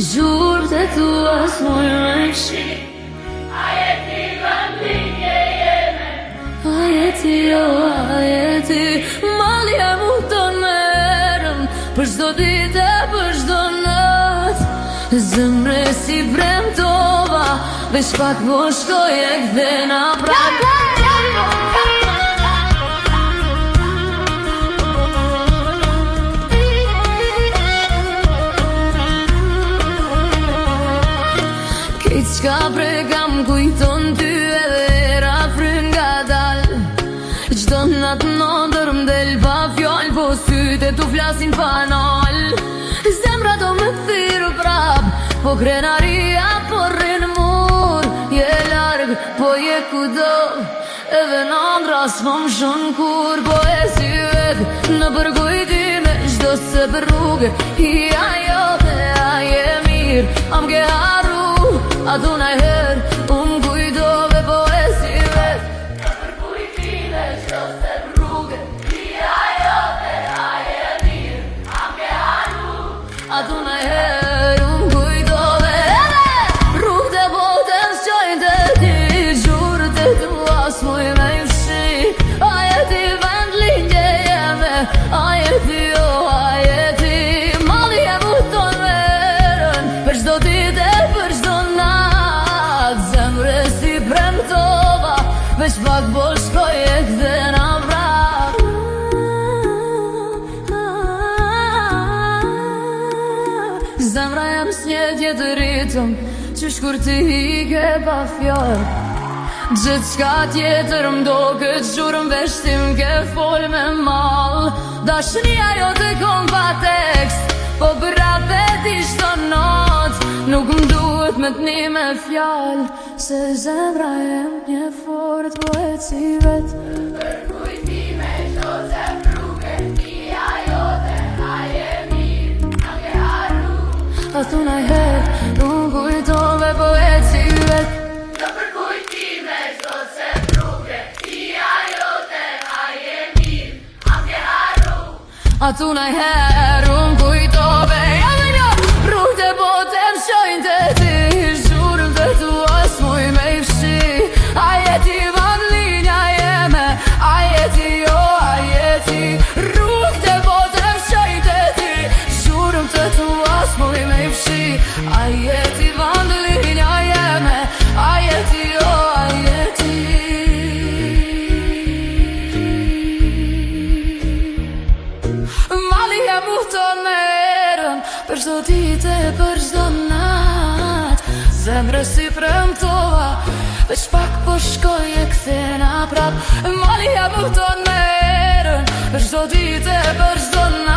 Zhurë të tua s'moj me shi. A jeti vëndlinje jeme, a jeti jo, a jeti malja mu të merëm, për shdo dite, për shdo nët. Zemre si premtova, veç pak po shkoj e kthena prap. Qka prekam kujton ty edhe ra fryn nga dal. Qdo nat nëndër m'del pa fjall, po syte tu flasin panal. Zemra do me thirë prap, po krenaria po rrin mur. Je larg, po je kudo, edhe nëndra s'pom shon kur. Po e si vet në përkujtime, qdo se për rrugë i ajote, a je mirë, am ke haru. A du najher, kujtove po e si vet në përkujtime, qdo se rrugë i ajote, a je mirë, am ke haru. A du najher, kujtove edhe rrugë të botën s'qojnë të ti. Zhurë të tua s'moj me fshi. A jeti vendlinje jeme, a jeti jo, a jeti malli e muton verën, për shdo dite, për shdo veç pak po shkoj e kthena prap. Zemra jem s'nje tjetë ritëm, qysh kur ti hike pa fjall. Gjithë qka tjetër m'do këtë zhurëm, veç ti m'ke fol me mal. Dashnia jo të kom pa tekst, po brape ti shto not. Nuk m'duhet me t'ni me fjall, se zemra jem një fort, po e si vet në përkujtime, qdo se rrugë i ajote, a je mirë, a ke haru. A thu najher, kujtove po e si vet në përkujtime, qdo se rrugë i ajote, a je mirë, a ke haru. A thu najher, kujtove rrugë të botën shojnë të ti. Zhurë të tua s'moj me fshi. A jeti vandlinja jeme, a jeti jo, a jeti rrugë të botën shojnë të ti. Zhurë të tua s'moj me fshi. A jeti vandlinja jeme, a jeti jo, a jeti mali e muton merën, për shdo dite, për shdo nat. Zemre si premtova, veç pak po shkoj e kthena prap. Mali e muton merën, për shdo dite, për shdo nat.